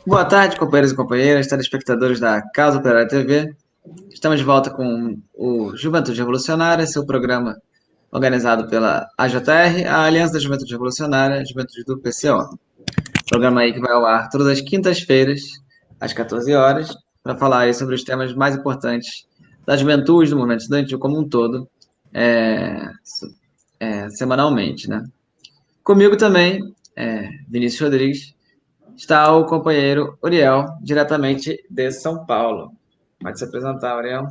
Boa tarde, companheiros e companheiras, telespectadores da Casa Operária TV. Estamos de volta com o Juventude Revolucionária, seu programa organizado pela AJR, a Aliança da Juventude Revolucionária, Juventude do PCO. Programa aí que vai ao ar todas as quintas-feiras, às 14 horas, para falar aí sobre os temas mais importantes da juventude, do movimento estudantil como um todo, é, semanalmente, né? Comigo também, Vinícius Rodrigues, está o companheiro Uriel, diretamente de São Paulo. Pode se apresentar, Uriel.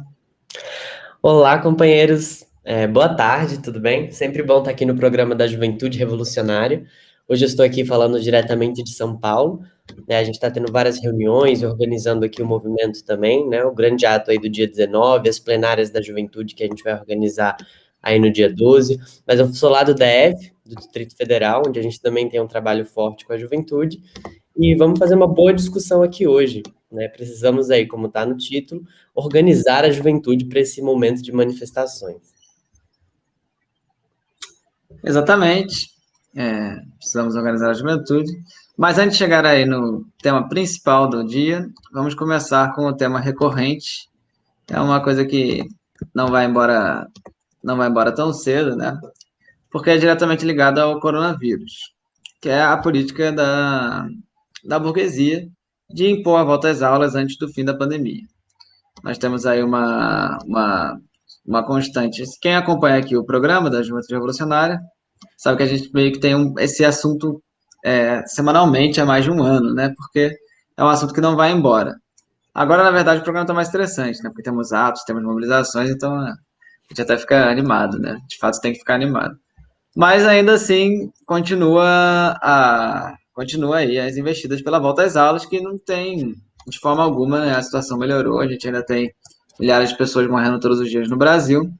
Olá, companheiros. Boa tarde, tudo bem? Sempre bom estar aqui no programa da Juventude Revolucionária. Hoje eu estou aqui falando diretamente de São Paulo, né? A gente está tendo várias reuniões, organizando aqui o movimento também, né? O grande ato aí do dia 19, as plenárias da juventude que a gente vai organizar aí no dia 12. Mas eu sou lá do DF, do Distrito Federal, onde a gente também tem um trabalho forte com a juventude. E vamos fazer uma boa discussão aqui hoje, né? Precisamos aí, como está no título, organizar a juventude para esse momento de manifestações. Exatamente. Precisamos organizar a juventude. Mas antes de chegar aí no tema principal do dia, vamos começar com o tema recorrente. É uma coisa que não vai embora, não vai embora tão cedo, né? Porque é diretamente ligado ao coronavírus, que é a política da burguesia de impor a volta às aulas antes do fim da pandemia. Nós temos aí uma constante. Quem acompanha aqui o programa da Juventude Revolucionária sabe que a gente meio que tem esse assunto semanalmente há mais de um ano, né? Porque é um assunto que não vai embora. Agora, na verdade, o programa está mais interessante, né? Porque temos atos, temos mobilizações, então a gente até fica animado, né? De fato, tem que ficar animado. Mas ainda assim, continua aí as investidas pela volta às aulas, que não tem, de forma alguma, né, a situação melhorou. A gente ainda tem milhares de pessoas morrendo todos os dias no Brasil.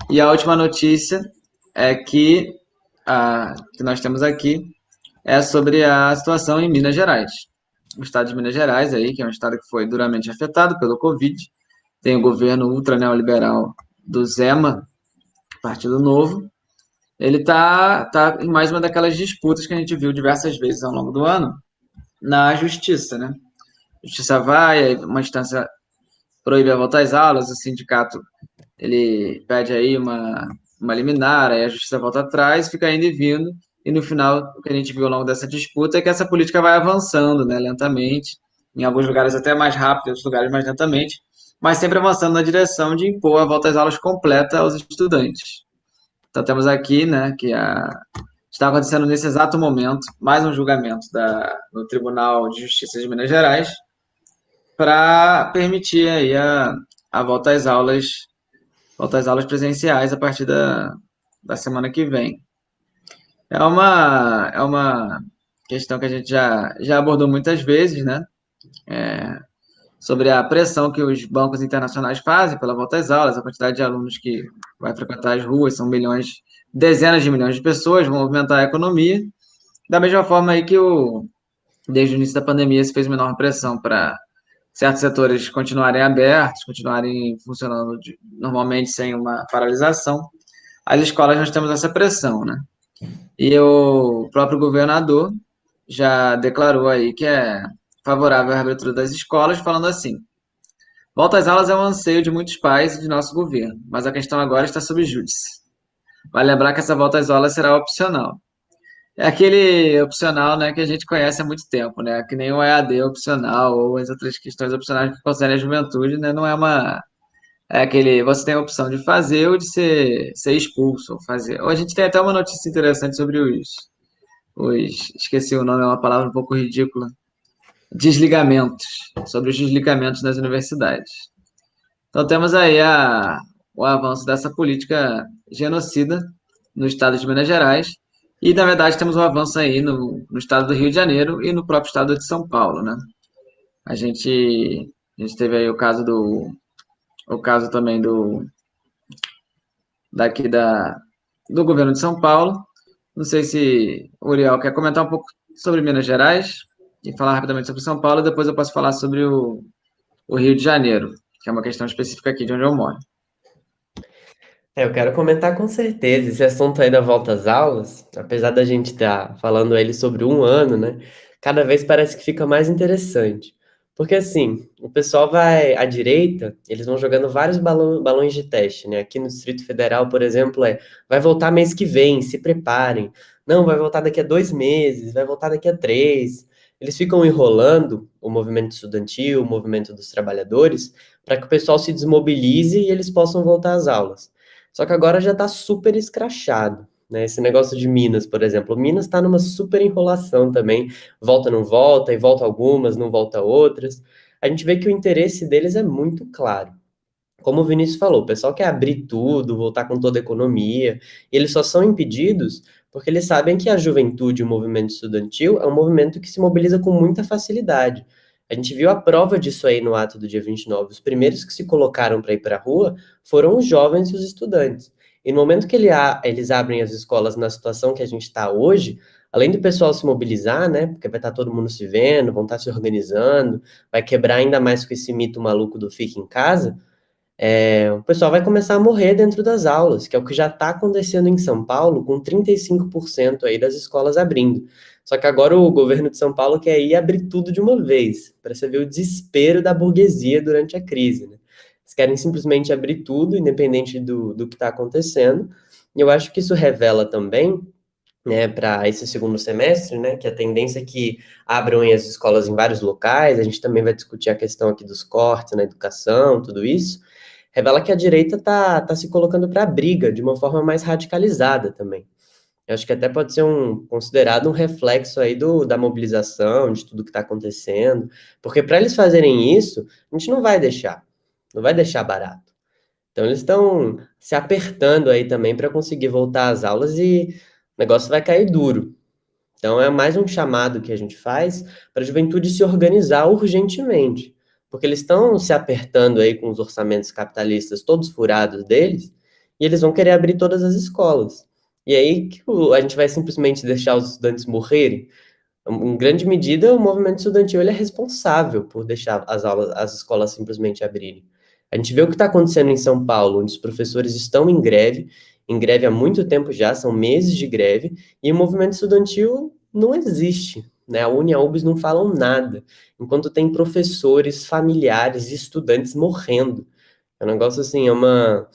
E a última notícia é que nós temos aqui é sobre a situação em Minas Gerais. O estado de Minas Gerais aí, que é um estado que foi duramente afetado pelo Covid, tem o governo ultra neoliberal do Zema, Partido Novo. Ele tá em mais uma daquelas disputas que a gente viu diversas vezes ao longo do ano na justiça, né? A justiça vai, aí uma instância proíbe a volta às aulas, o sindicato ele pede aí uma liminar, aí a justiça volta atrás, fica indo e vindo, e no final o que a gente viu ao longo dessa disputa é que essa política vai avançando, né, lentamente, em alguns lugares até mais rápido, em outros lugares mais lentamente, mas sempre avançando na direção de impor a volta às aulas completa aos estudantes. Então temos aqui, né, está acontecendo nesse exato momento mais um julgamento no Tribunal de Justiça de Minas Gerais para permitir aí a volta às aulas presenciais a partir da semana que vem. É uma questão que a gente já abordou muitas vezes, né? Sobre a pressão que os bancos internacionais fazem pela volta às aulas, a quantidade de alunos que vai frequentar as ruas, são milhões, dezenas de milhões de pessoas, vão movimentar a economia. Da mesma forma aí desde o início da pandemia, se fez uma enorme pressão para certos setores continuarem abertos, continuarem funcionando normalmente sem uma paralisação. As escolas nós temos essa pressão, né? E o próprio governador já declarou aí que é favorável à reabertura das escolas, falando assim: volta às aulas é um anseio de muitos pais e de nosso governo, mas a questão agora está sob júdice. Vale lembrar que essa volta às aulas será opcional. É aquele opcional, né, que a gente conhece há muito tempo, né? Que nem o EAD opcional ou as outras questões opcionais que concernem a juventude, né? Não é uma. É aquele. Você tem a opção de fazer ou de ser expulso, ou fazer. Ou a gente tem até uma notícia interessante sobre esqueci o nome, é uma palavra um pouco ridícula. Desligamentos. Sobre os desligamentos nas universidades. Então temos aí o avanço dessa política genocida no estado de Minas Gerais. E, na verdade, temos um avanço aí no estado do Rio de Janeiro e no próprio estado de São Paulo, né? A gente teve aí o caso também daqui do governo de São Paulo. Não sei se o Uriel quer comentar um pouco sobre Minas Gerais e falar rapidamente sobre São Paulo, e depois eu posso falar sobre o Rio de Janeiro, que é uma questão específica aqui de onde eu moro. Eu quero comentar com certeza esse assunto aí da volta às aulas, apesar da gente estar falando ele sobre um ano, né? cada vez parece que fica mais interessante. Porque assim, o pessoal vai à direita, eles vão jogando vários balões de teste, né? Aqui no Distrito Federal, por exemplo, vai voltar mês que vem, se preparem. Não, vai voltar daqui a 2 meses, vai voltar daqui a 3. Eles ficam enrolando o movimento estudantil, o movimento dos trabalhadores, para que o pessoal se desmobilize e eles possam voltar às aulas. Só que agora já está super escrachado, né? Esse negócio de Minas, por exemplo. Minas está numa super enrolação também, volta, não volta, e volta algumas, não volta outras. A gente vê que o interesse deles é muito claro. Como o Vinícius falou, o pessoal quer abrir tudo, voltar com toda a economia, e eles só são impedidos porque eles sabem que a juventude, o movimento estudantil, é um movimento que se mobiliza com muita facilidade. A gente viu a prova disso aí no ato do dia 29. Os primeiros que se colocaram para ir para a rua foram os jovens e os estudantes. E no momento que eles abrem as escolas na situação que a gente está hoje, além do pessoal se mobilizar, né, porque vai estar todo mundo se vendo, vão estar se organizando, vai quebrar ainda mais com esse mito maluco do fique em casa, o pessoal vai começar a morrer dentro das aulas, que é o que já está acontecendo em São Paulo, com 35% aí das escolas abrindo. Só que agora o governo de São Paulo quer ir abrir tudo de uma vez, para você ver o desespero da burguesia durante a crise, né? Eles querem simplesmente abrir tudo, independente do que está acontecendo. E eu acho que isso revela também, né, para esse segundo semestre, né, que a tendência é que abram as escolas em vários locais. A gente também vai discutir a questão aqui dos cortes na educação, tudo isso revela que a direita tá se colocando para a briga de uma forma mais radicalizada também. Eu acho que até pode ser considerado um reflexo aí da mobilização, de tudo que está acontecendo, porque para eles fazerem isso, a gente não vai deixar barato. Então eles estão se apertando aí também para conseguir voltar às aulas e o negócio vai cair duro. Então, é mais um chamado que a gente faz para a juventude se organizar urgentemente, porque eles estão se apertando aí com os orçamentos capitalistas todos furados deles, e eles vão querer abrir todas as escolas. E aí que a gente vai simplesmente deixar os estudantes morrerem? Em grande medida, o movimento estudantil ele é responsável por deixar as escolas simplesmente abrirem. A gente vê o que está acontecendo em São Paulo, onde os professores estão em greve há muito tempo já, são meses de greve, e o movimento estudantil não existe, né? A Uni e a UBS não falam nada, enquanto tem professores, familiares e estudantes morrendo. É um negócio assim, é uma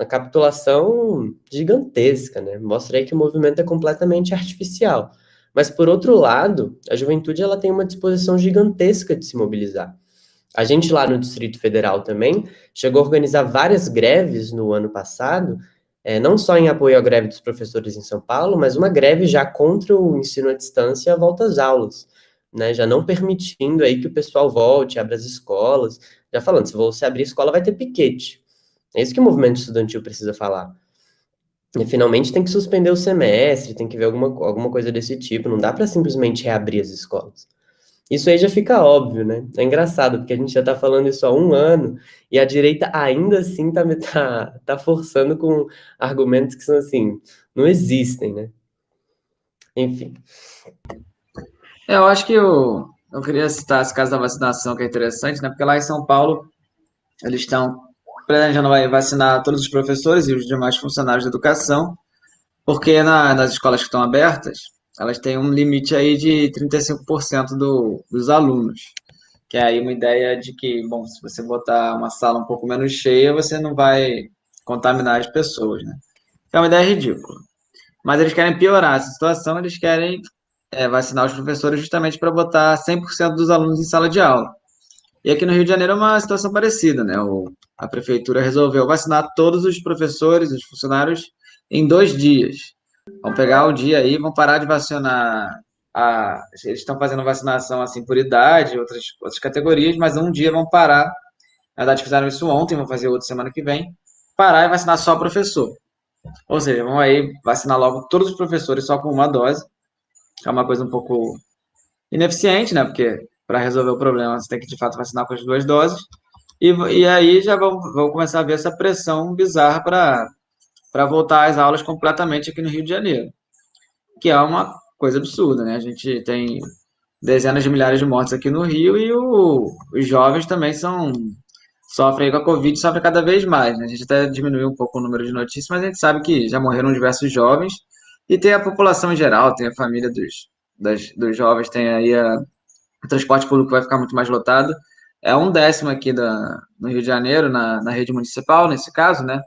capitulação gigantesca, né? Mostra aí que o movimento é completamente artificial. Mas, por outro lado, a juventude ela tem uma disposição gigantesca de se mobilizar. A gente lá no Distrito Federal também chegou a organizar várias greves no ano passado, não só em apoio à greve dos professores em São Paulo, mas uma greve já contra o ensino à distância e a volta às aulas, né? Já não permitindo aí que o pessoal volte, abra as escolas, já falando, se você abrir a escola vai ter piquete. É isso que o movimento estudantil precisa falar. E finalmente tem que suspender o semestre, tem que ver alguma coisa desse tipo, não dá para simplesmente reabrir as escolas. Isso aí já fica óbvio, né? É engraçado, porque a gente já tá falando isso há um ano e a direita ainda assim tá forçando com argumentos que são assim, não existem, né? Enfim. Eu acho que eu queria citar esse caso da vacinação, que é interessante, né? Porque lá em São Paulo, eles estão planejando vai vacinar todos os professores e os demais funcionários da educação, porque nas escolas que estão abertas, elas têm um limite aí de 35% dos alunos. Que é aí uma ideia de que, bom, se você botar uma sala um pouco menos cheia, você não vai contaminar as pessoas, né? É uma ideia ridícula. Mas eles querem piorar essa situação, eles querem vacinar os professores justamente para botar 100% dos alunos em sala de aula. E aqui no Rio de Janeiro é uma situação parecida, né? A prefeitura resolveu vacinar todos os professores, os funcionários, em 2 dias. Vão pegar o dia aí, vão parar de vacinar. Eles estão fazendo vacinação assim por idade, outras categorias, mas um dia vão parar. Na verdade, fizeram isso ontem, vão fazer outro semana que vem. Parar e vacinar só professor. Ou seja, vão aí vacinar logo todos os professores só com uma dose, que é uma coisa um pouco ineficiente, né? Porque para resolver o problema você tem que de fato vacinar com as 2 doses. E aí já vão começar a ver essa pressão bizarra para voltar às aulas completamente aqui no Rio de Janeiro, que é uma coisa absurda, né? A gente tem dezenas de milhares de mortes aqui no Rio e os jovens também sofrem com a Covid, sofrem cada vez mais, né? A gente até diminuiu um pouco o número de notícias, mas a gente sabe que já morreram diversos jovens e tem a população em geral, tem a família dos jovens tem aí o transporte público vai ficar muito mais lotado. É um décimo aqui no Rio de Janeiro, na rede municipal, nesse caso, né?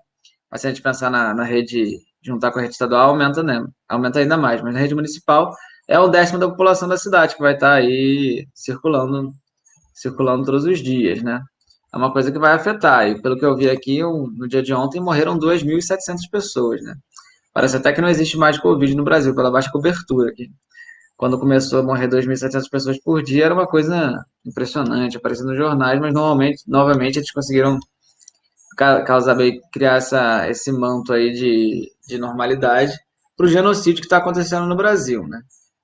Mas se a gente pensar na rede, juntar com a rede estadual, aumenta, né? Aumenta ainda mais. Mas na rede municipal é o décimo da população da cidade que vai estar aí circulando todos os dias, né? É uma coisa que vai afetar. E pelo que eu vi aqui, no dia de ontem morreram 2.700 pessoas, né? Parece até que não existe mais Covid no Brasil, pela baixa cobertura aqui. Quando começou a morrer 2.700 pessoas por dia, era uma coisa impressionante, aparecendo nos jornais, mas normalmente, novamente, eles conseguiram causar, criar esse manto aí de normalidade para o genocídio que está acontecendo no Brasil, né?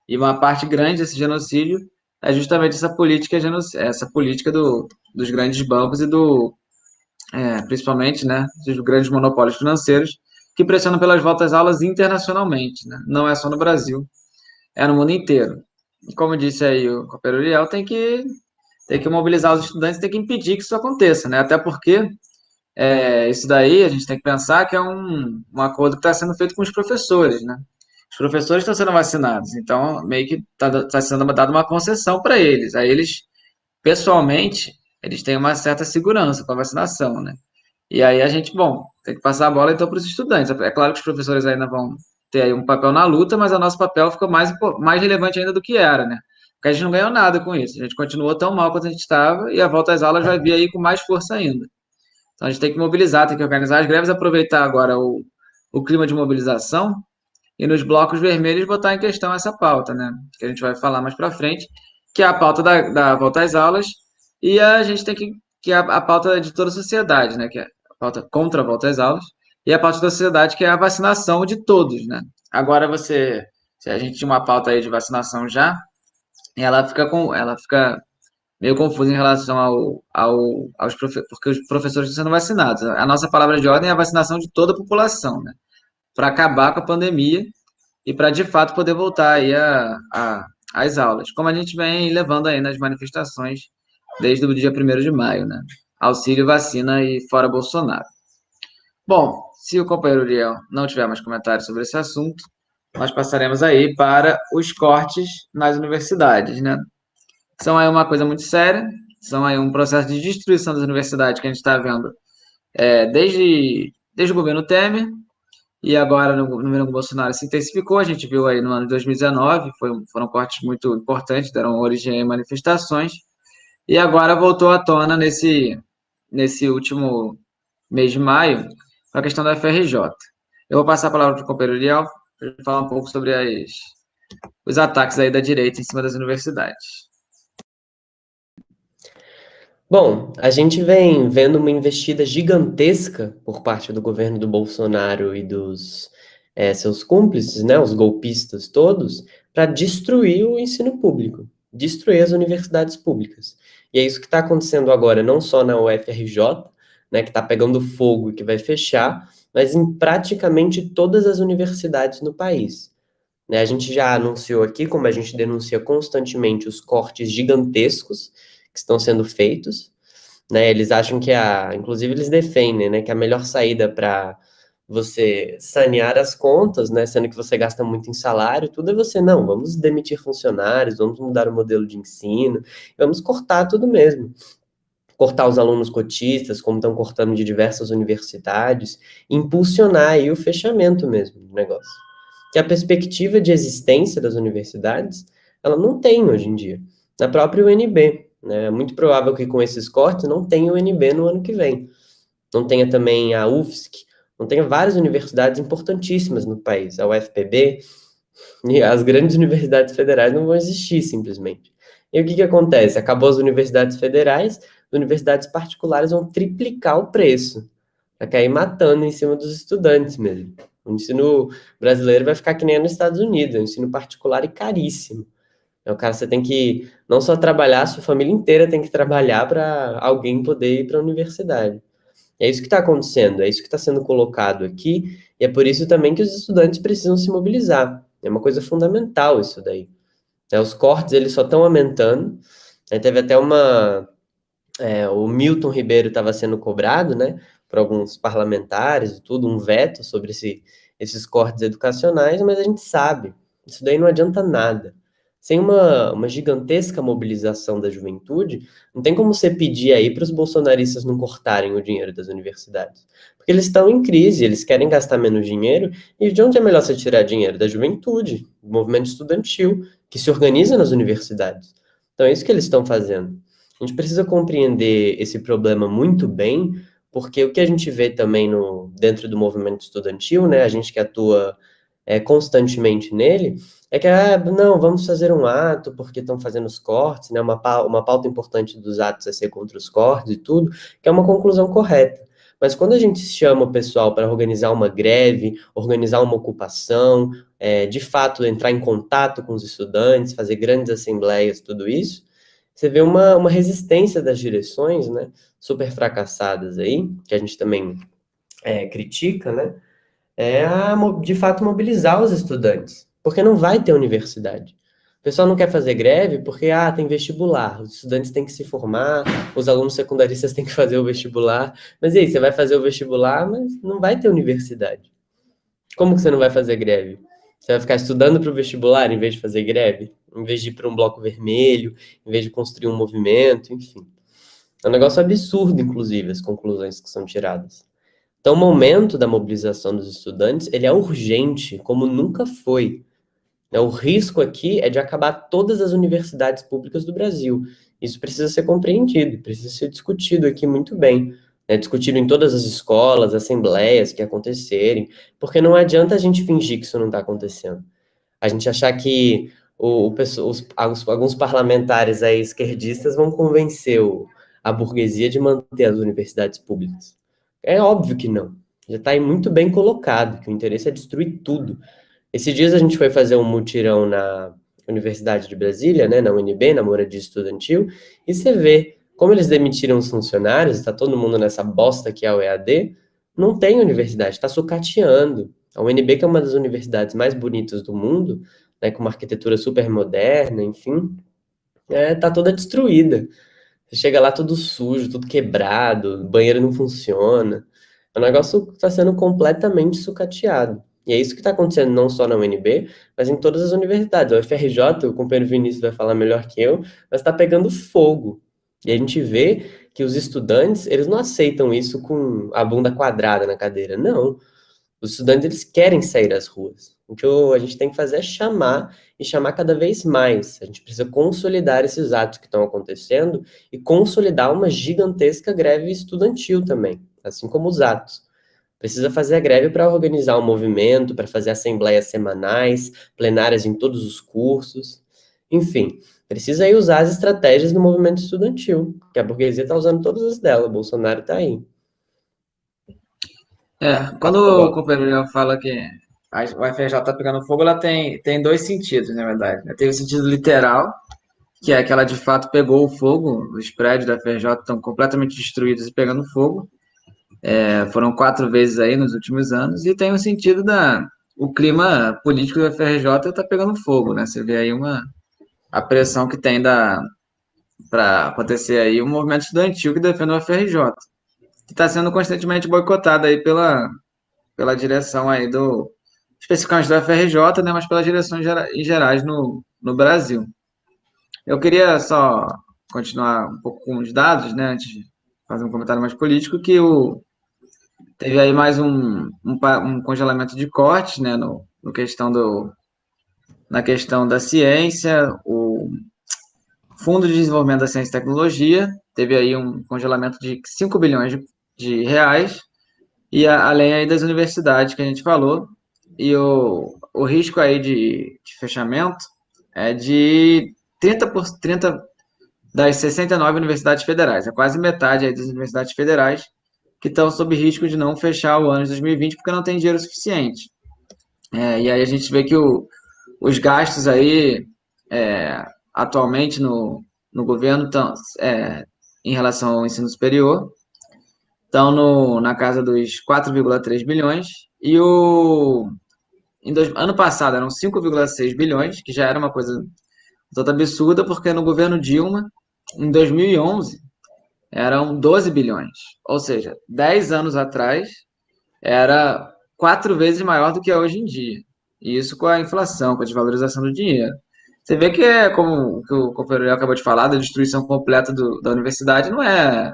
E uma parte grande desse genocídio é justamente essa política dos grandes bancos e principalmente, né, dos grandes monopólios financeiros que pressionam pelas voltas às aulas internacionalmente, né? Não é só no Brasil, é no mundo inteiro. E como disse aí o Copeiro Uriel, tem que mobilizar os estudantes, tem que impedir que isso aconteça, né? Até porque isso daí a gente tem que pensar que é um acordo que está sendo feito com os professores, né? Os professores estão sendo vacinados, então meio que está sendo dada uma concessão para eles. Aí eles, pessoalmente, eles têm uma certa segurança com a vacinação, né? E aí a gente, bom, tem que passar a bola então para os estudantes. É claro que os professores ainda vão ter aí um papel na luta, mas o nosso papel ficou mais relevante ainda do que era, né? Porque a gente não ganhou nada com isso. A gente continuou tão mal quanto a gente estava e a volta às aulas vai vir aí com mais força ainda. Então a gente tem que mobilizar, tem que organizar as greves, aproveitar agora o clima de mobilização e nos blocos vermelhos botar em questão essa pauta, né? Que a gente vai falar mais para frente, que é a pauta da volta às aulas e a gente tem que é a pauta de toda a sociedade, né? Que é a pauta contra a volta às aulas e a pauta da sociedade que é a vacinação de todos, né? Agora se a gente tinha uma pauta aí de vacinação já, ela fica meio confuso em relação porque os professores estão sendo vacinados. A nossa palavra de ordem é a vacinação de toda a população, né? Para acabar com a pandemia e para de fato poder voltar aí às aulas, como a gente vem levando aí nas manifestações desde o dia 1º de maio, né? Auxílio, vacina e fora Bolsonaro. Bom, se o companheiro Uriel não tiver mais comentários sobre esse assunto, nós passaremos aí para os cortes nas universidades, né? São aí uma coisa muito séria, são aí um processo de destruição das universidades que a gente está vendo desde o governo Temer e agora no governo Bolsonaro se intensificou. A gente viu aí no ano de 2019, foram cortes muito importantes, deram origem a manifestações, e agora voltou à tona nesse último mês de maio, a questão da FRJ. Eu vou passar a palavra para o companheiro Uriel para ele falar um pouco sobre os ataques aí da direita em cima das universidades. Bom, a gente vem vendo uma investida gigantesca por parte do governo do Bolsonaro e dos seus cúmplices, né, os golpistas todos, para destruir o ensino público, destruir as universidades públicas. E é isso que está acontecendo agora, não só na UFRJ, né, que está pegando fogo e que vai fechar, mas em praticamente todas as universidades no país. Né, a gente já anunciou aqui, como a gente denuncia constantemente, os cortes gigantescos que estão sendo feitos, né? Eles acham que inclusive eles defendem, né, que a melhor saída para você sanear as contas, né, sendo que você gasta muito em salário, tudo é você, não, vamos demitir funcionários, vamos mudar o modelo de ensino, vamos cortar tudo mesmo. Cortar os alunos cotistas, como estão cortando de diversas universidades, impulsionar aí o fechamento mesmo do negócio. Que a perspectiva de existência das universidades, ela não tem hoje em dia. Na própria UNB, né? É muito provável que com esses cortes não tenha UNB no ano que vem. Não tenha também a UFSC, não tenha várias universidades importantíssimas no país, a UFPB, e as grandes universidades federais não vão existir simplesmente. E o que acontece? Acabou as universidades federais, as universidades particulares vão triplicar o preço, vai cair matando em cima dos estudantes mesmo. O ensino brasileiro vai ficar que nem nos Estados Unidos, é um ensino particular e caríssimo. Então, cara, você tem que não só trabalhar, sua família inteira tem que trabalhar para alguém poder ir para a universidade. É isso que está acontecendo, é isso que está sendo colocado aqui, e é por isso também que os estudantes precisam se mobilizar. É uma coisa fundamental isso daí. Os cortes, eles só estão aumentando. Teve até o Milton Ribeiro estava sendo cobrado, né, por alguns parlamentares e tudo, um veto sobre esses cortes educacionais, mas a gente sabe, isso daí não adianta nada. sem uma gigantesca mobilização da juventude, não tem como você pedir aí para os bolsonaristas não cortarem o dinheiro das universidades. Porque eles estão em crise, eles querem gastar menos dinheiro, e de onde é melhor você tirar dinheiro? Da juventude, do movimento estudantil, que se organiza nas universidades. Então é isso que eles estão fazendo. A gente precisa compreender esse problema muito bem, porque o que a gente vê também dentro do movimento estudantil, né, a gente que atua constantemente nele, é que, não, vamos fazer um ato porque estão fazendo os cortes, né, uma pauta importante dos atos é ser contra os cortes e tudo, que é uma conclusão correta. Mas quando a gente chama o pessoal para organizar uma greve, organizar uma ocupação, de fato entrar em contato com os estudantes, fazer grandes assembleias, tudo isso, você vê uma resistência das direções, né, super fracassadas aí, que a gente também critica, né, de fato mobilizar os estudantes, porque não vai ter universidade. O pessoal não quer fazer greve porque tem vestibular, os estudantes têm que se formar, os alunos secundaristas têm que fazer o vestibular. Mas e aí, você vai fazer o vestibular, mas não vai ter universidade. Como que você não vai fazer greve? Você vai ficar estudando para o vestibular em vez de fazer greve? Em vez de ir para um bloco vermelho, em vez de construir um movimento, enfim. É um negócio absurdo, inclusive, as conclusões que são tiradas. Então, o momento da mobilização dos estudantes, ele é urgente, como nunca foi. O risco aqui é de acabar todas as universidades públicas do Brasil. Isso precisa ser compreendido, precisa ser discutido aqui muito bem. Discutido em todas as escolas, assembleias que acontecerem, porque não adianta a gente fingir que isso não está acontecendo. A gente achar que alguns parlamentares aí esquerdistas vão convencer a burguesia de manter as universidades públicas. É óbvio que não. Já está aí muito bem colocado, que o interesse é destruir tudo. Esses dias a gente foi fazer um mutirão na Universidade de Brasília, né, na UNB, na moradia estudantil, e você vê como eles demitiram os funcionários, está todo mundo nessa bosta que é o EAD, não tem universidade, está sucateando. A UNB, que é uma das universidades mais bonitas do mundo, né, com uma arquitetura super moderna, enfim, tá toda destruída. Você chega lá tudo sujo, tudo quebrado, o banheiro não funciona. O negócio está sendo completamente sucateado. E é isso que está acontecendo não só na UNB, mas em todas as universidades. O FRJ, o companheiro Vinícius vai falar melhor que eu, mas está pegando fogo. E a gente vê que os estudantes, eles não aceitam isso com a bunda quadrada na cadeira. Não. Os estudantes, eles querem sair às ruas. O que a gente tem que fazer é chamar, e chamar cada vez mais. A gente precisa consolidar esses atos que estão acontecendo e consolidar uma gigantesca greve estudantil também, assim como os atos. Precisa fazer a greve para organizar um movimento, para fazer assembleias semanais, plenárias em todos os cursos. Enfim, precisa aí usar as estratégias do movimento estudantil, que a burguesia está usando todas as dela, o Bolsonaro está aí. Quando o companheiro Leão fala que o FRJ está pegando fogo, ela tem dois sentidos, na verdade, né? Tem o sentido literal, que é que ela de fato pegou o fogo, os prédios da FRJ estão completamente destruídos e pegando fogo. Foram 4 vezes aí nos últimos anos, e tem o sentido o clima político do FRJ está pegando fogo, né? Você vê aí a pressão que tem para acontecer aí um movimento estudantil que defende o FRJ, que está sendo constantemente boicotado aí pela direção aí especificamente do FRJ, né? Mas pelas direções em gerais no Brasil. Eu queria só continuar um pouco com os dados, né? Antes de fazer um comentário mais político, que teve aí mais um congelamento de cortes, né, no questão na questão da ciência, o Fundo de Desenvolvimento da Ciência e Tecnologia teve aí um congelamento de 5 bilhões de reais, e além aí das universidades que a gente falou, e o risco aí de fechamento é de 30 das 69 universidades federais, é quase metade aí das universidades federais que estão sob risco de não fechar o ano de 2020 porque não tem dinheiro suficiente. E aí a gente vê que os gastos aí atualmente no governo estão, em relação ao ensino superior, estão na casa dos 4,3 bilhões, e ano passado eram 5,6 bilhões, que já era uma coisa toda absurda, porque no governo Dilma, em 2011, eram 12 bilhões. Ou seja, 10 anos atrás, era 4 vezes maior do que é hoje em dia. E isso com a inflação, com a desvalorização do dinheiro. Você vê que como que o companheiro acabou de falar, da destruição completa da universidade, não é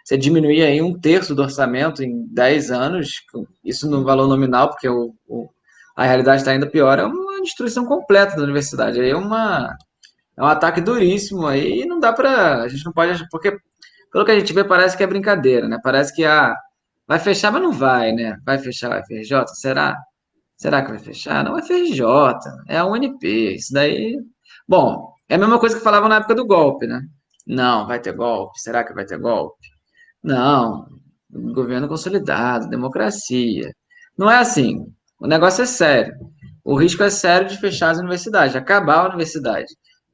você diminuir aí um terço do orçamento em 10 anos, isso no valor nominal, porque a realidade está ainda pior, é uma destruição completa da universidade. Aí é um ataque duríssimo aí e não dá pra. A gente não pode. Porque, pelo que a gente vê, parece que é brincadeira, né? Parece que vai fechar, mas não vai, né? Vai fechar a FRJ? Será? Será que vai fechar? Não é FRJ, é a UNP. Isso daí. Bom, é a mesma coisa que falavam na época do golpe, né? Não, vai ter golpe. Será que vai ter golpe? Não. Governo consolidado, democracia. Não é assim. O negócio é sério. O risco é sério de fechar as universidades, de acabar a universidade.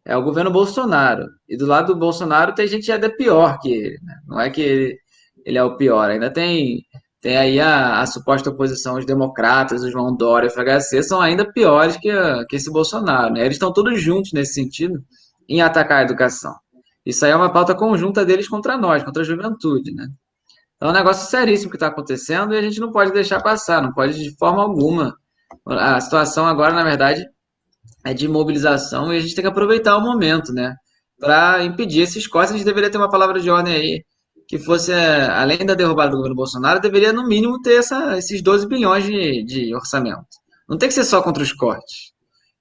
É o governo Bolsonaro. E do lado do Bolsonaro tem gente ainda pior que ele, né? Não é que ele é o pior. Ainda tem aí a suposta oposição, os democratas, o João Dória, o FHC, são ainda piores que esse Bolsonaro, né? Eles estão todos juntos nesse sentido em atacar a educação. Isso aí é uma pauta conjunta deles contra nós, contra a juventude, né? Então é um negócio seríssimo que está acontecendo e a gente não pode deixar passar, não pode de forma alguma. A situação agora, na verdade, é de mobilização e a gente tem que aproveitar o momento, né? Para impedir esses cortes. A gente deveria ter uma palavra de ordem aí que fosse, além da derrubada do governo Bolsonaro, deveria no mínimo ter esses 12 bilhões de orçamento. Não tem que ser só contra os cortes.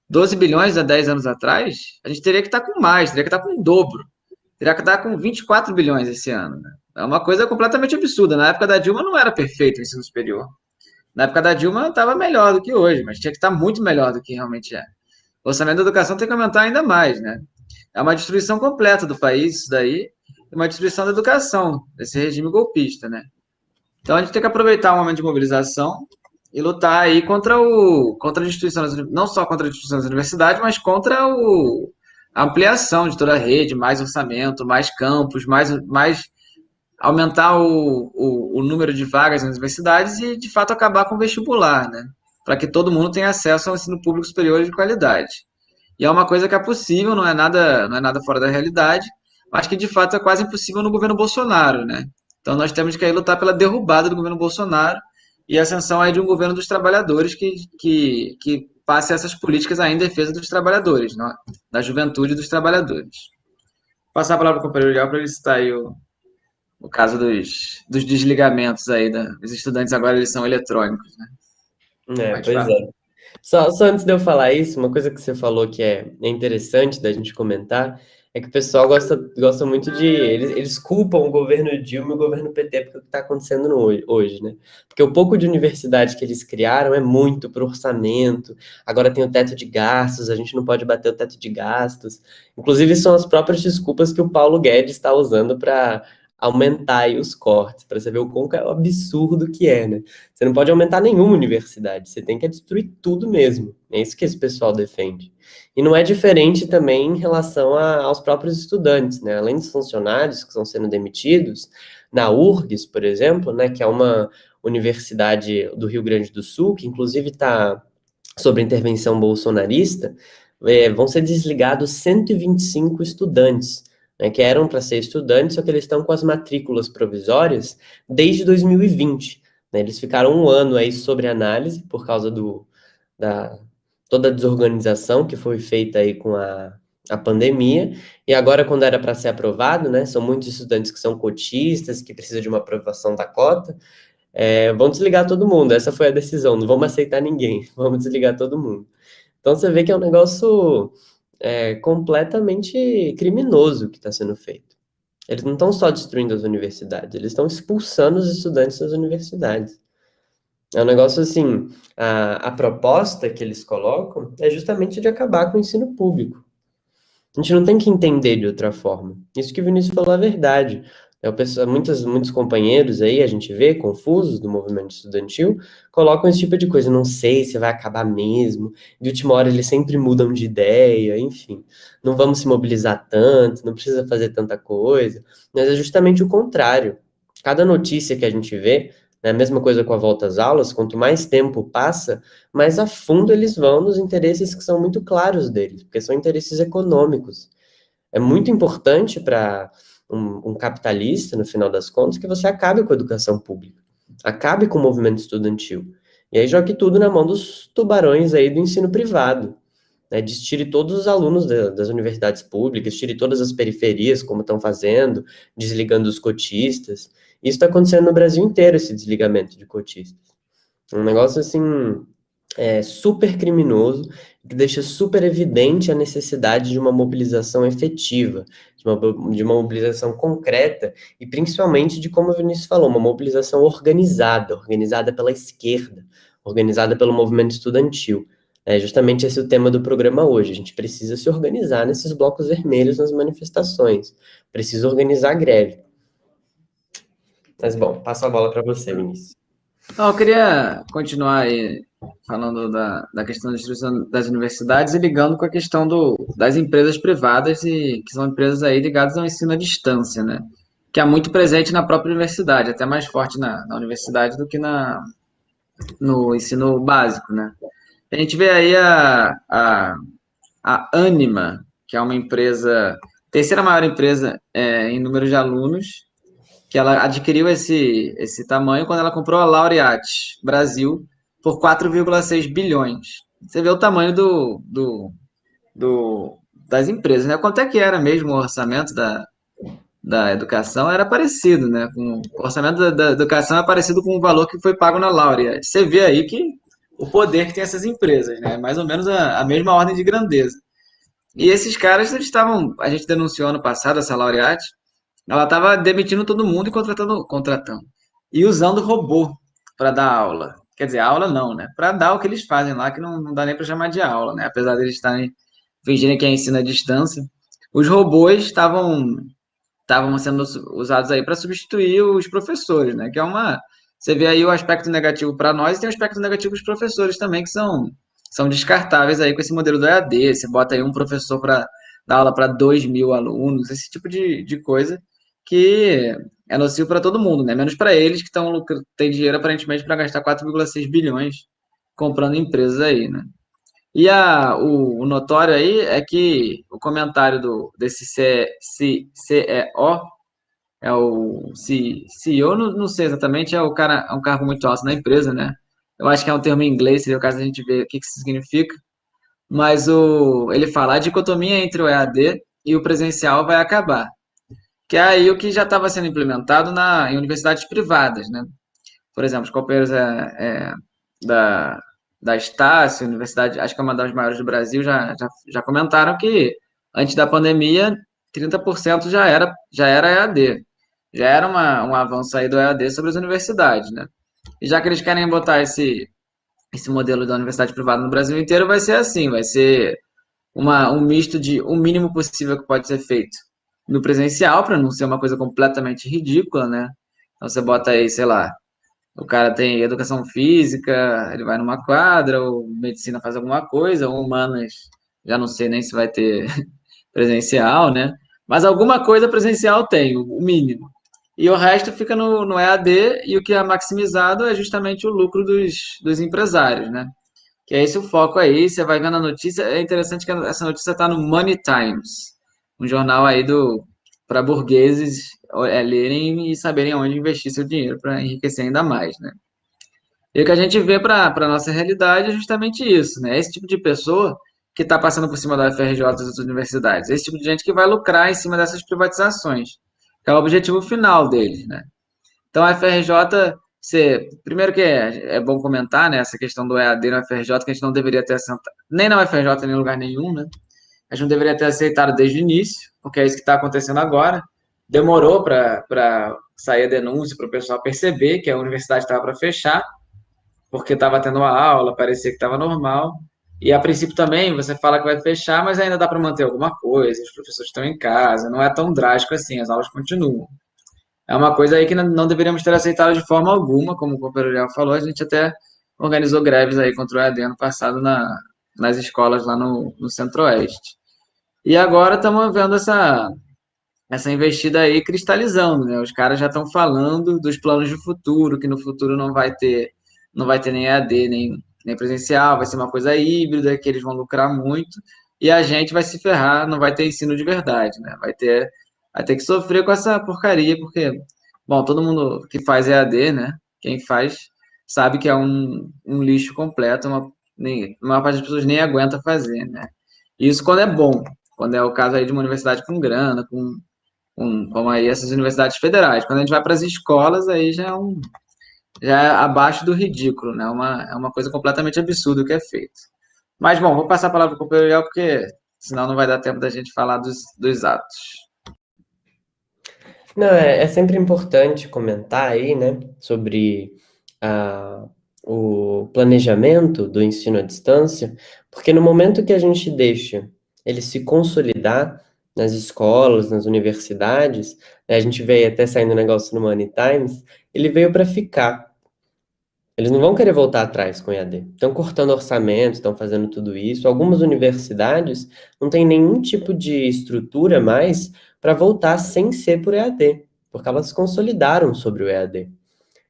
12 bilhões há 10 anos atrás, a gente teria que estar com mais, teria que estar com o dobro. Teria que estar com 24 bilhões esse ano, né? É uma coisa completamente absurda. Na época da Dilma não era perfeito o ensino superior. Na época da Dilma estava melhor do que hoje, mas tinha que estar muito melhor do que realmente é. O orçamento da educação tem que aumentar ainda mais, né? É uma destruição completa do país, isso daí, e uma destruição da educação, desse regime golpista, né? Então a gente tem que aproveitar o momento de mobilização e lutar aí contra a destruição, não só contra a destruição das universidades, mas contra a ampliação de toda a rede, mais orçamento, mais campos, mais aumentar o número de vagas nas universidades e, de fato, acabar com o vestibular, né? Para que todo mundo tenha acesso ao ensino público superior de qualidade. E é uma coisa que é possível, não é nada fora da realidade, mas que de fato é quase impossível no governo Bolsonaro, né? Então nós temos que aí lutar pela derrubada do governo Bolsonaro e a ascensão aí de um governo dos trabalhadores que passe essas políticas aí em defesa dos trabalhadores, né? Da juventude dos trabalhadores. Vou passar a palavra para o companheiro Uriel para ele citar aí o caso dos desligamentos aí, os estudantes agora eles são eletrônicos, né? Pode Pois falar. é. Só antes de eu falar isso, uma coisa que você falou que é interessante da gente comentar é que o pessoal gosta muito de. Eles culpam o governo Dilma e o governo PT pelo que está acontecendo hoje, né? Porque o pouco de universidade que eles criaram é muito para o orçamento, agora tem o teto de gastos, a gente não pode bater o teto de gastos. Inclusive, são as próprias desculpas que o Paulo Guedes está usando para aumentar aí os cortes, para você ver o quão absurdo que é, né? Você não pode aumentar nenhuma universidade, você tem que destruir tudo mesmo. É isso que esse pessoal defende. E não é diferente também em relação aos próprios estudantes, né? Além dos funcionários que estão sendo demitidos, na URGS, por exemplo, né, que é uma universidade do Rio Grande do Sul, que inclusive está sob intervenção bolsonarista, vão ser desligados 125 estudantes, né, que eram para ser estudantes, só que eles estão com as matrículas provisórias desde 2020. Né? Eles ficaram um ano aí sobre análise por causa da toda a desorganização que foi feita aí com a pandemia, e agora quando era para ser aprovado, né, são muitos estudantes que são cotistas, que precisam de uma aprovação da cota, vão desligar todo mundo, essa foi a decisão, não vamos aceitar ninguém, vamos desligar todo mundo. Então você vê que é um negócio completamente criminoso que está sendo feito. Eles não estão só destruindo as universidades, eles estão expulsando os estudantes das universidades. É um negócio assim, a proposta que eles colocam é justamente de acabar com o ensino público. A gente não tem que entender de outra forma. Isso que o Vinícius falou é verdade. Muitos companheiros aí, a gente vê, confusos do movimento estudantil, colocam esse tipo de coisa. Não sei se vai acabar mesmo. De última hora eles sempre mudam de ideia, enfim. Não vamos se mobilizar tanto, não precisa fazer tanta coisa. Mas é justamente o contrário. Cada notícia que a gente vê, né, a mesma coisa com a volta às aulas, quanto mais tempo passa, mais a fundo eles vão nos interesses que são muito claros deles, porque são interesses econômicos. É muito importante para um capitalista, no final das contas, que você acabe com a educação pública, acabe com o movimento estudantil. E aí jogue tudo na mão dos tubarões aí do ensino privado. né, tire todos os alunos das universidades públicas, tire todas as periferias, como estão fazendo, desligando os cotistas. Isso está acontecendo no Brasil inteiro, esse desligamento de cotistas. Um negócio, assim, super criminoso, que deixa super evidente a necessidade de uma mobilização efetiva, de uma mobilização concreta, e principalmente de, como o Vinícius falou, uma mobilização organizada pela esquerda, organizada pelo movimento estudantil. É justamente esse o tema do programa hoje. A gente precisa se organizar nesses blocos vermelhos nas manifestações, precisa organizar a greve. Mas, bom, passo a bola para você, Vinícius. Não, eu queria continuar aí falando da questão da distribuição das universidades e ligando com a questão das empresas privadas, e que são empresas aí ligadas ao ensino à distância, né? Que é muito presente na própria universidade, até mais forte na universidade do que no ensino básico, né? A gente vê aí a Anima, que é uma empresa, terceira maior empresa em número de alunos, que ela adquiriu esse tamanho quando ela comprou a Laureate Brasil por 4,6 bilhões. Você vê o tamanho das empresas, né? Quanto é que era mesmo o orçamento da educação? Era parecido, né? O orçamento da educação é parecido com o valor que foi pago na Laureate. Você vê aí que o poder que tem essas empresas, né? Mais ou menos a mesma ordem de grandeza. E esses caras, eles estavam, a gente denunciou ano passado essa Laureate, ela estava demitindo todo mundo e contratando. E usando robô para dar aula. Quer dizer, aula não, né? Para dar o que eles fazem lá, que não dá nem para chamar de aula, né? Apesar de eles estarem fingindo que é ensino à distância. Os robôs estavam sendo usados aí para substituir os professores, né? Que é uma. Você vê aí o aspecto negativo para nós e tem o aspecto negativo para os professores também, que são descartáveis aí com esse modelo do EAD. Você bota aí um professor para dar aula para 2.000 alunos, esse tipo de coisa que é nocivo para todo mundo, né? Menos para eles que têm dinheiro aparentemente para gastar 4,6 bilhões comprando empresas aí, né? E o notório aí é que o comentário desse CEO CEO, não sei exatamente, é o cara, é um cargo muito alto na empresa, né? Eu acho que é um termo em inglês, seria o caso a gente ver o que isso significa. Mas ele fala, a dicotomia entre o EAD e o presencial vai acabar. Que é aí o que já estava sendo implementado em universidades privadas, né? Por exemplo, os companheiros da, da Estácio, Universidade, acho que é uma das maiores do Brasil, já comentaram que antes da pandemia, 30% já era EAD. Já era um avanço aí do EAD sobre as universidades, né? E já que eles querem botar esse modelo da universidade privada no Brasil inteiro, vai ser assim, vai ser um misto de o mínimo possível que pode ser feito no presencial, para não ser uma coisa completamente ridícula, né? Então você bota aí, sei lá, o cara tem educação física, ele vai numa quadra, ou medicina faz alguma coisa, ou humanas, já não sei nem se vai ter presencial, né? Mas alguma coisa presencial tem, o mínimo. E o resto fica no EAD, e o que é maximizado é justamente o lucro dos empresários, né? Que é esse o foco aí, você vai vendo a notícia, é interessante que essa notícia está no Money Times, um jornal aí para burgueses lerem e saberem onde investir seu dinheiro para enriquecer ainda mais, né? E o que a gente vê para a nossa realidade é justamente isso, né? Esse tipo de pessoa que está passando por cima da UFRJ e das universidades, esse tipo de gente que vai lucrar em cima dessas privatizações, que é o objetivo final deles, né? Então, a FRJ, primeiro que é bom comentar, né, essa questão do EAD na FRJ, que a gente não deveria ter aceitado, nem na UFRJ, nem em lugar nenhum, né? A gente não deveria ter aceitado desde o início, porque é isso que está acontecendo agora. Demorou para sair a denúncia, para o pessoal perceber que a universidade estava para fechar, porque estava tendo uma aula, parecia que estava normal. E a princípio também você fala que vai fechar, mas ainda dá para manter alguma coisa, os professores estão em casa, não é tão drástico assim, as aulas continuam. É uma coisa aí que não deveríamos ter aceitado de forma alguma, como o companheiro Léo falou, a gente até organizou greves aí contra o EAD ano passado nas escolas lá no Centro-Oeste. E agora estamos vendo essa investida aí cristalizando, né? Os caras já estão falando dos planos de futuro, que no futuro não vai ter nem EAD, nem presencial, vai ser uma coisa híbrida, que eles vão lucrar muito, e a gente vai se ferrar, não vai ter ensino de verdade, né? Vai ter que sofrer com essa porcaria, porque, bom, todo mundo que faz EAD, né? Quem faz sabe que é um lixo completo, a maior parte das pessoas nem aguenta fazer, né? Isso quando é bom, quando é o caso aí de uma universidade com grana, como aí essas universidades federais. Quando a gente vai para as escolas, aí já é abaixo do ridículo, né? É uma coisa completamente absurda o que é feito. Mas, bom, vou passar a palavra para o companheiro Léo, porque senão não vai dar tempo da gente falar dos atos. Não, é sempre importante comentar aí, né, sobre a, o planejamento do ensino à distância, porque no momento que a gente deixa ele se consolidar nas escolas, nas universidades, né, a gente veio até saindo um negócio no Money Times, ele veio para ficar. Eles não vão querer voltar atrás com o EAD. Estão cortando orçamento, estão fazendo tudo isso. Algumas universidades não têm nenhum tipo de estrutura mais para voltar sem ser por EAD, porque elas se consolidaram sobre o EAD.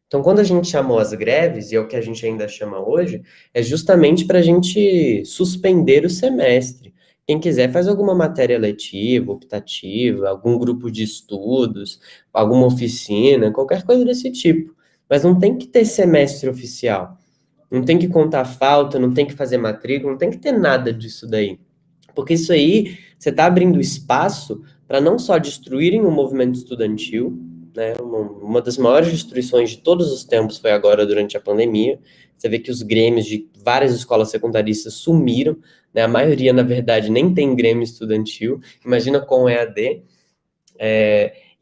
Então, quando a gente chamou as greves, e é o que a gente ainda chama hoje, é justamente para a gente suspender o semestre. Quem quiser faz alguma matéria letiva, optativa, algum grupo de estudos, alguma oficina, qualquer coisa desse tipo. Mas não tem que ter semestre oficial. Não tem que contar falta, não tem que fazer matrícula, não tem que ter nada disso daí. Porque isso aí, você está abrindo espaço para não só destruírem o movimento estudantil, né? Uma das maiores destruições de todos os tempos foi agora durante a pandemia. Você vê que os grêmios de várias escolas secundaristas sumiram, né? A maioria, na verdade, nem tem grêmio estudantil. Imagina com o EAD.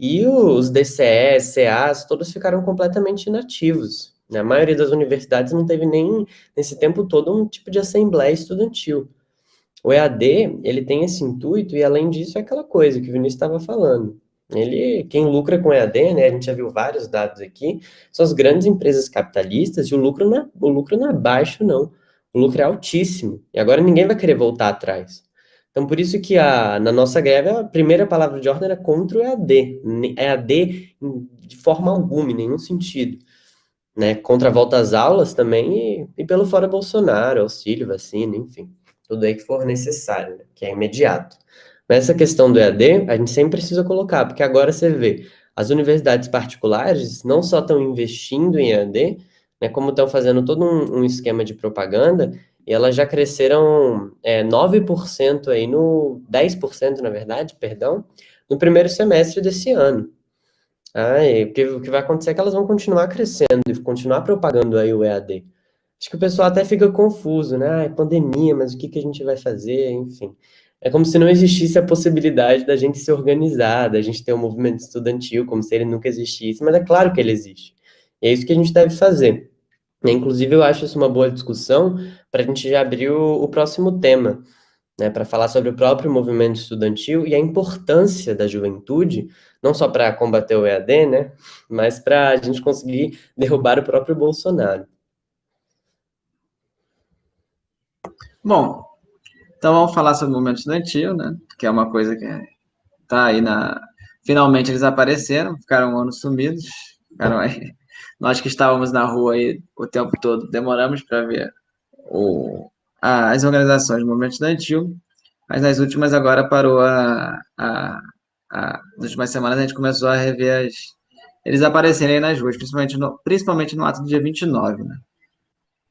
E os DCEs, CAs, todos ficaram completamente inativos, né? A maioria das universidades não teve nem, nesse tempo todo, um tipo de assembleia estudantil. O EAD, ele tem esse intuito, e além disso, é aquela coisa que o Vinícius estava falando. Quem lucra com EAD, né, a gente já viu vários dados aqui, são as grandes empresas capitalistas, e o lucro não é baixo, não. O lucro é altíssimo, e agora ninguém vai querer voltar atrás. Então, por isso que na nossa greve, a primeira palavra de ordem era contra o EAD. EAD de forma alguma, em nenhum sentido, né? Contra a volta às aulas também e pelo fora Bolsonaro, auxílio, vacina, enfim, tudo aí que for necessário, né? Que é imediato. Mas essa questão do EAD, a gente sempre precisa colocar, porque agora você vê, as universidades particulares não só estão investindo em EAD, né, como estão fazendo todo um esquema de propaganda, e elas já cresceram 9% aí 10%, na verdade, perdão, no primeiro semestre desse ano. E o que vai acontecer é que elas vão continuar crescendo e continuar propagando aí o EAD. Acho que o pessoal até fica confuso, né? É pandemia, mas o que que a gente vai fazer? Enfim. É como se não existisse a possibilidade da gente se organizar, da gente ter um movimento estudantil, como se ele nunca existisse, mas é claro que ele existe. E é isso que a gente deve fazer. Inclusive, eu acho isso uma boa discussão para a gente já abrir o próximo tema, né, para falar sobre o próprio movimento estudantil e a importância da juventude, não só para combater o EAD, né, mas para a gente conseguir derrubar o próprio Bolsonaro. Bom, então vamos falar sobre o movimento estudantil, né? Que é uma coisa que tá aí na. Finalmente eles apareceram, ficaram um ano sumidos, ficaram aí. Nós que estávamos na rua aí o tempo todo, demoramos para ver o... as organizações do movimento estudantil, mas nas últimas agora parou nas últimas semanas a gente começou a rever eles aparecerem aí nas ruas, principalmente no ato do dia 29, né?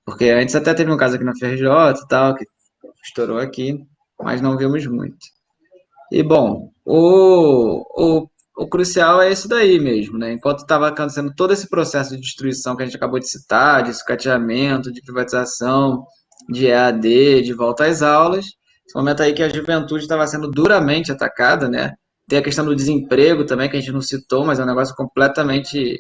Porque antes até teve um caso aqui na FRJ e tal, que estourou aqui, mas não vimos muito. E bom, o crucial é isso daí mesmo, né? Enquanto estava acontecendo todo esse processo de destruição que a gente acabou de citar, de sucateamento, de privatização, de EAD, de volta às aulas, esse momento aí que a juventude estava sendo duramente atacada, né? Tem a questão do desemprego também, que a gente não citou, mas é um negócio completamente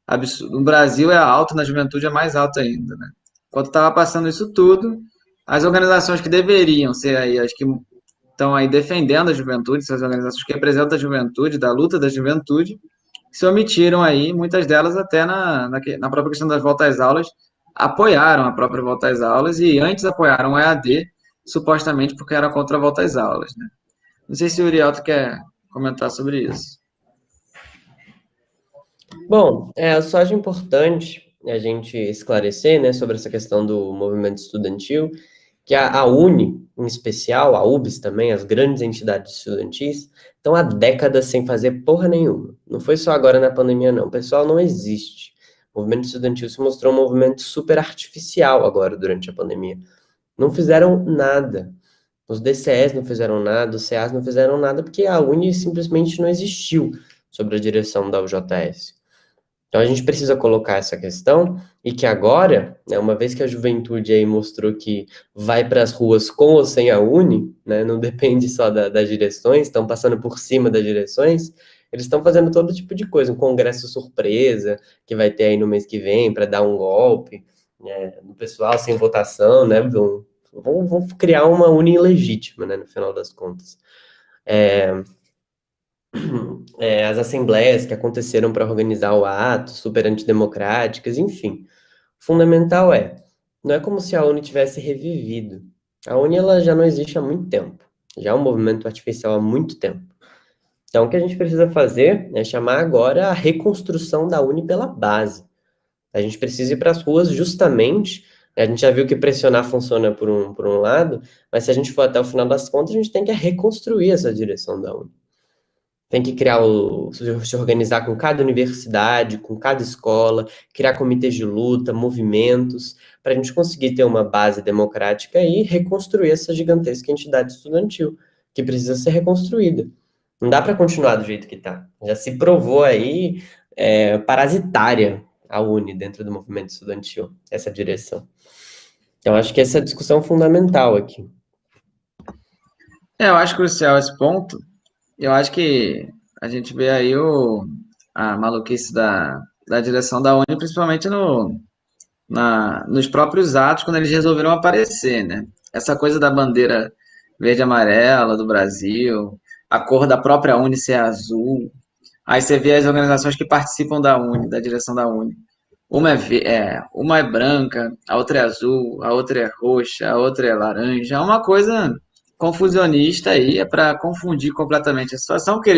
absurdo. No Brasil é alto, na juventude é mais alto ainda, né? Enquanto estava passando isso tudo, as organizações que deveriam ser aí as que estão aí defendendo a juventude, essas organizações que representam a juventude, da luta da juventude, se omitiram aí, muitas delas até na própria questão das voltas às aulas, apoiaram a própria volta às aulas e antes apoiaram a EAD, supostamente porque era contra a volta às aulas, né? Não sei se o Urielto quer comentar sobre isso. Bom, eu só acho importante a gente esclarecer, né, sobre essa questão do movimento estudantil, que a UNE, em especial, a UBS também, as grandes entidades estudantis, estão há décadas sem fazer porra nenhuma. Não foi só agora na pandemia, não. O pessoal não existe. O movimento estudantil se mostrou um movimento super artificial agora, durante a pandemia. Não fizeram nada. Os DCEs não fizeram nada, os CAs não fizeram nada, porque a Uni simplesmente não existiu sobre a direção da UJS. Então a gente precisa colocar essa questão e que agora, né, uma vez que a juventude aí mostrou que vai para as ruas com ou sem a Uni, né, não depende só das direções, estão passando por cima das direções, eles estão fazendo todo tipo de coisa, um congresso surpresa que vai ter aí no mês que vem para dar um golpe, né, no pessoal sem votação, né, vão criar uma Uni ilegítima, né, no final das contas. As assembleias que aconteceram para organizar o ato, super antidemocráticas, enfim. O fundamental não é como se a ONU tivesse revivido. A ONU ela já não existe há muito tempo, já é um movimento artificial há muito tempo. Então, o que a gente precisa fazer é chamar agora a reconstrução da ONU pela base. A gente precisa ir para as ruas justamente, né, a gente já viu que pressionar funciona por um lado, mas se a gente for até o final das contas, a gente tem que reconstruir essa direção da ONU. Tem que se organizar com cada universidade, com cada escola, criar comitês de luta, movimentos, para a gente conseguir ter uma base democrática e reconstruir essa gigantesca entidade estudantil, que precisa ser reconstruída. Não dá para continuar do jeito que está. Já se provou aí parasitária a UNE dentro do movimento estudantil, essa direção. Então, acho que essa discussão é fundamental aqui. Eu acho crucial esse ponto. Eu acho que a gente vê aí a maluquice da direção da ONU, principalmente nos próprios atos, quando eles resolveram aparecer, né? Essa coisa da bandeira verde e amarela do Brasil, a cor da própria ONU ser azul. Aí você vê as organizações que participam da ONU, da direção da ONU. Uma é branca, a outra é azul, a outra é roxa, a outra é laranja. É uma coisa confusionista aí, é para confundir completamente a situação, porque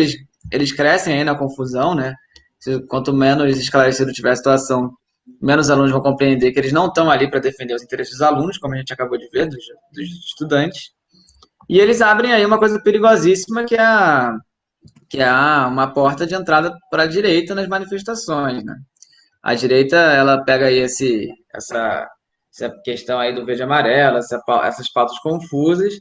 eles crescem aí na confusão, né? Quanto menos esclarecido tiver a situação, menos alunos vão compreender que eles não estão ali para defender os interesses dos alunos, como a gente acabou de ver, dos estudantes. E eles abrem aí uma coisa perigosíssima, que é uma porta de entrada para a direita nas manifestações, né? A direita, ela pega aí essa questão aí do verde e amarelo, essas pautas confusas,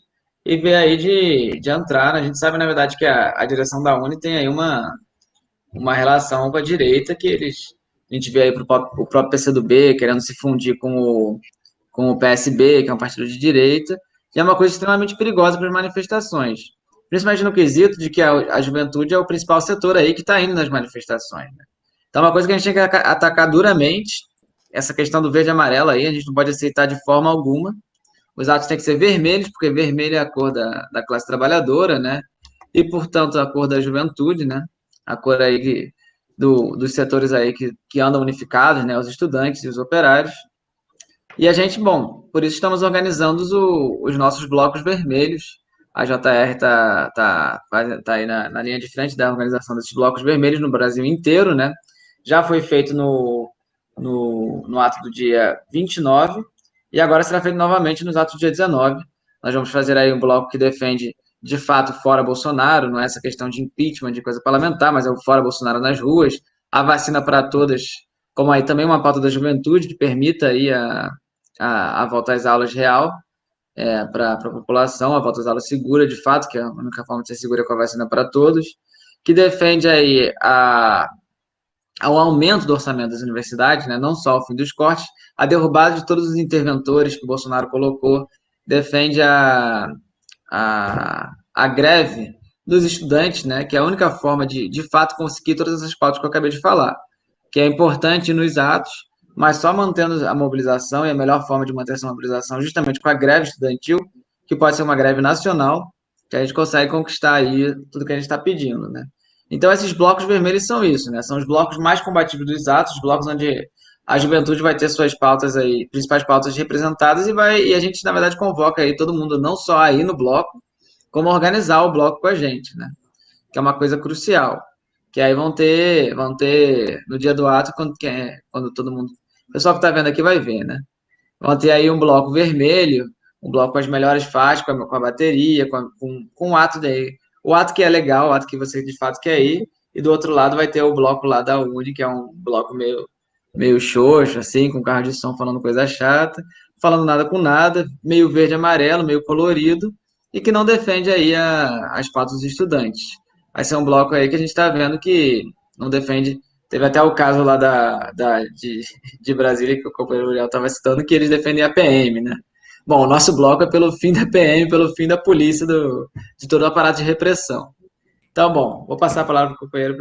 e vê aí de entrar. A gente sabe, na verdade, que a direção da Uni tem aí uma relação com a direita, a gente vê aí o próprio PCdoB querendo se fundir com o PSB, que é um partido de direita, e é uma coisa extremamente perigosa para as manifestações. Principalmente no quesito de que a juventude é o principal setor aí que está indo nas manifestações, né? Então, uma coisa que a gente tem que atacar duramente, essa questão do verde e amarelo aí, a gente não pode aceitar de forma alguma. Os atos têm que ser vermelhos, porque vermelho é a cor da classe trabalhadora, né? E, portanto, a cor da juventude, né? A cor aí dos setores aí que andam unificados, né? Os estudantes e os operários. E a gente, bom, por isso estamos organizando os nossos blocos vermelhos. A JR tá aí na linha de frente da organização desses blocos vermelhos no Brasil inteiro, né? Já foi feito no ato do dia 29 e agora será feito novamente nos atos do dia 19. Nós vamos fazer aí um bloco que defende, de fato, fora Bolsonaro, não é essa questão de impeachment, de coisa parlamentar, mas é o fora Bolsonaro nas ruas, a vacina para todas, como aí também uma pauta da juventude que permita aí a volta às aulas real para a população, a volta às aulas segura, de fato, que é a única forma de ser segura com a vacina para todos, que defende aí ao aumento do orçamento das universidades, né, não só o fim dos cortes, a derrubada de todos os interventores que o Bolsonaro colocou, defende a greve dos estudantes, né, que é a única forma de fato conseguir todas essas pautas que eu acabei de falar, que é importante nos atos, mas só mantendo a mobilização, e a melhor forma de manter essa mobilização justamente com a greve estudantil, que pode ser uma greve nacional, que a gente consegue conquistar aí tudo que a gente está pedindo, né? Então, esses blocos vermelhos são isso, né? São os blocos mais combativos dos atos, os blocos onde a juventude vai ter suas pautas aí, principais pautas representadas e a gente, na verdade, convoca aí todo mundo, não só aí no bloco, como organizar o bloco com a gente, né? Que é uma coisa crucial. Que aí vão ter no dia do ato, quando todo mundo. O pessoal que está vendo aqui vai ver, né? Vão ter aí um bloco vermelho, um bloco com as melhores faixas, com a bateria, com o ato daí. O ato que é legal, o ato que você de fato quer ir, e do outro lado vai ter o bloco lá da Uni, que é um bloco meio xoxo, assim, com carro de som falando coisa chata, falando nada com nada, meio verde e amarelo, meio colorido, e que não defende aí as pautas dos estudantes. Vai ser um bloco aí que a gente está vendo que não defende. Teve até o caso lá de Brasília, que o companheiro Uriel estava citando, que eles defendem a PM, né? Bom, o nosso bloco é pelo fim da PM, pelo fim da polícia, de todo o aparato de repressão. Então, bom, vou passar a palavra para o companheiro,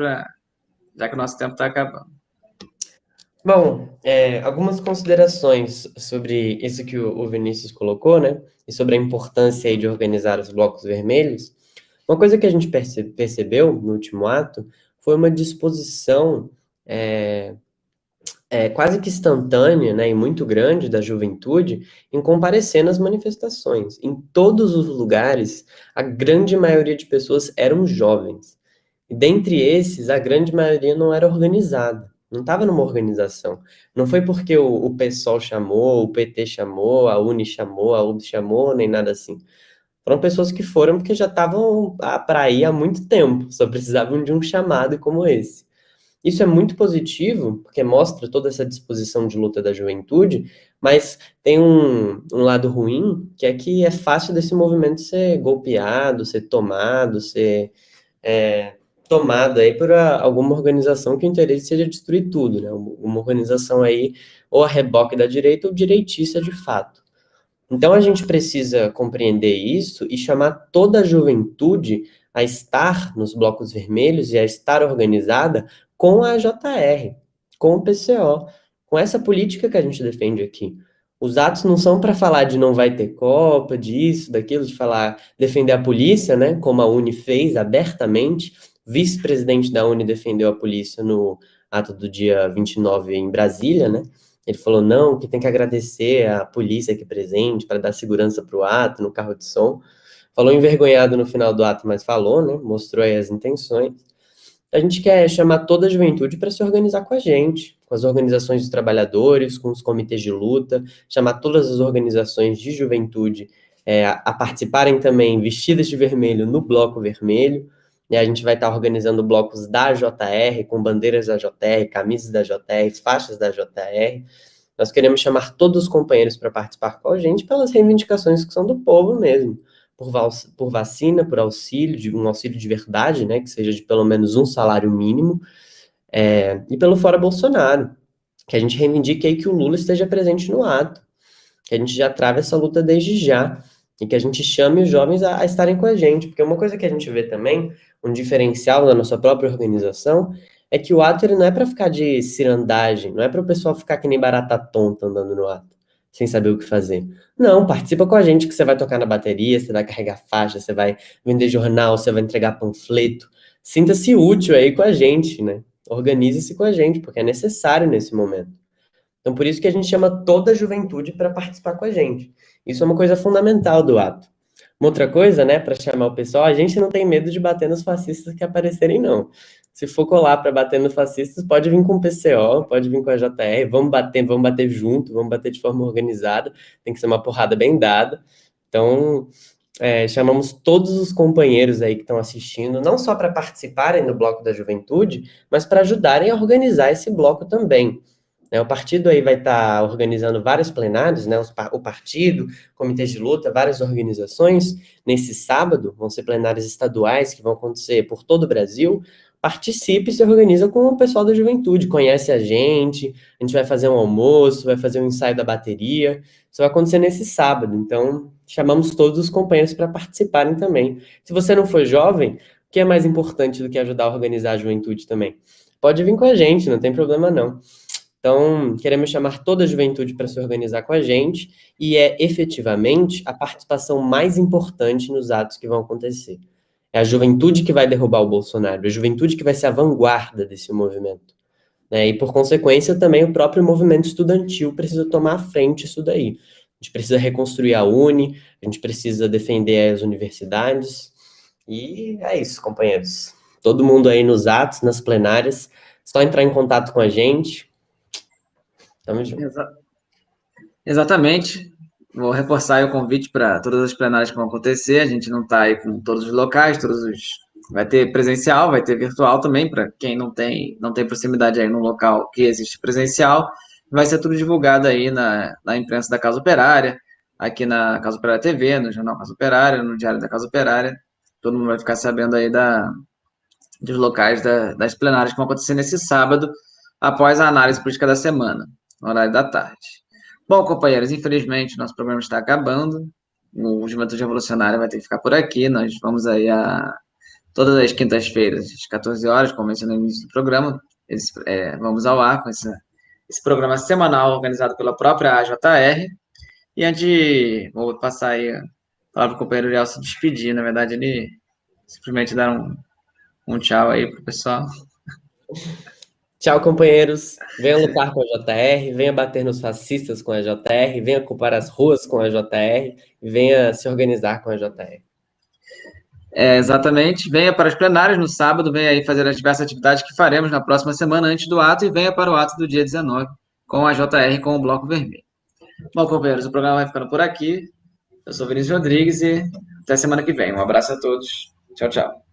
já que o nosso tempo está acabando. Bom, algumas considerações sobre isso que o Vinícius colocou, né? E sobre a importância aí de organizar os blocos vermelhos. Uma coisa que a gente percebeu no último ato foi uma disposição é, quase que instantânea, né, e muito grande da juventude em comparecer nas manifestações. Em todos os lugares, a grande maioria de pessoas eram jovens. E dentre esses, a grande maioria não era organizada, não estava numa organização. Não foi porque o PSOL chamou, o PT chamou, a UNE chamou, a UB chamou, nem nada assim. Foram pessoas que foram porque já estavam para ir há muito tempo, só precisavam de um chamado como esse. Isso é muito positivo, porque mostra toda essa disposição de luta da juventude, mas tem um lado ruim, que é fácil desse movimento ser golpeado, ser tomado, ser tomado aí por alguma organização que o interesse seja destruir tudo, né? Uma organização aí, ou a reboque da direita, ou direitista de fato. Então a gente precisa compreender isso e chamar toda a juventude a estar nos blocos vermelhos e a estar organizada com a AJR, com o PCO, com essa política que a gente defende aqui. Os atos não são para falar de não vai ter Copa, disso, daquilo, de falar, defender a polícia, né? Como a Uni fez abertamente. O vice-presidente da Uni defendeu a polícia no ato do dia 29 em Brasília, né? Ele falou, não, que tem que agradecer a polícia aqui presente para dar segurança para o ato, no carro de som. Falou envergonhado no final do ato, mas falou, né? Mostrou aí as intenções. A gente quer chamar toda a juventude para se organizar com a gente, com as organizações dos trabalhadores, com os comitês de luta, chamar todas as organizações de juventude a participarem também vestidas de vermelho no bloco vermelho. E a gente vai estar organizando blocos da JR, com bandeiras da JR, camisas da JR, faixas da JR. Nós queremos chamar todos os companheiros para participar com a gente pelas reivindicações que são do povo mesmo. Por vacina, por auxílio, um auxílio de verdade, né, que seja de pelo menos um salário mínimo, e pelo Fora Bolsonaro, que a gente reivindique aí que o Lula esteja presente no ato, que a gente já trave essa luta desde já, e que a gente chame os jovens a estarem com a gente, porque uma coisa que a gente vê também, um diferencial da nossa própria organização, é que o ato ele não é para ficar de cirandagem, não é para o pessoal ficar que nem barata tonta andando no ato, sem saber o que fazer. Não, participa com a gente que você vai tocar na bateria, você vai carregar faixa, você vai vender jornal, você vai entregar panfleto. Sinta-se útil aí com a gente, né? Organize-se com a gente, porque é necessário nesse momento. Então, por isso que a gente chama toda a juventude para participar com a gente. Isso é uma coisa fundamental do ato. Uma outra coisa, né, para chamar o pessoal, a gente não tem medo de bater nos fascistas que aparecerem, não. Se for colar para bater nos fascistas, pode vir com o PCO, pode vir com a JR, vamos bater junto, vamos bater de forma organizada, tem que ser uma porrada bem dada. Então, chamamos todos os companheiros aí que estão assistindo, não só para participarem do Bloco da Juventude, mas para ajudarem a organizar esse bloco também. O partido aí vai estar organizando vários plenários, né? O partido, comitês de luta, várias organizações. Nesse sábado, vão ser plenários estaduais que vão acontecer por todo o Brasil. Participe e se organiza com o pessoal da juventude, conhece a gente vai fazer um almoço, vai fazer um ensaio da bateria. Isso vai acontecer nesse sábado, então chamamos todos os companheiros para participarem também. Se você não for jovem, o que é mais importante do que ajudar a organizar a juventude também? Pode vir com a gente, não tem problema não. Então, queremos chamar toda a juventude para se organizar com a gente e é efetivamente a participação mais importante nos atos que vão acontecer. É a juventude que vai derrubar o Bolsonaro, a juventude que vai ser a vanguarda desse movimento. E, por consequência, também o próprio movimento estudantil precisa tomar à frente isso daí. A gente precisa reconstruir a Uni, a gente precisa defender as universidades. E é isso, companheiros. Todo mundo aí nos atos, nas plenárias, só entrar em contato com a gente. Tamo junto. Exatamente. Vou reforçar aí o convite para todas as plenárias que vão acontecer. A gente não está aí com todos os locais, vai ter presencial, vai ter virtual também, para quem não tem proximidade aí no local que existe presencial. Vai ser tudo divulgado aí na imprensa da Casa Operária, aqui na Casa Operária TV, no Jornal Casa Operária, no Diário da Casa Operária. Todo mundo vai ficar sabendo aí dos locais das plenárias que vão acontecer nesse sábado, após a análise política da semana, no horário da tarde. Bom, companheiros, infelizmente nosso programa está acabando. O Juventude Revolucionária vai ter que ficar por aqui. Nós vamos aí todas as quintas-feiras, às 14 horas, como mencionei no início do programa, vamos ao ar com esse programa semanal organizado pela própria AJR. E vou passar aí a palavra para o companheiro Uriel se despedir. Na verdade, ele simplesmente dar um tchau aí pro pessoal. Tchau, companheiros. Venha lutar com a JR, venha bater nos fascistas com a JR, venha ocupar as ruas com a JR, venha se organizar com a JR. Exatamente. Venha para as plenárias no sábado, venha aí fazer as diversas atividades que faremos na próxima semana antes do ato e venha para o ato do dia 19 com a JR com o Bloco Vermelho. Bom, companheiros, o programa vai ficando por aqui. Eu sou Vinícius Rodrigues e até semana que vem. Um abraço a todos. Tchau, tchau.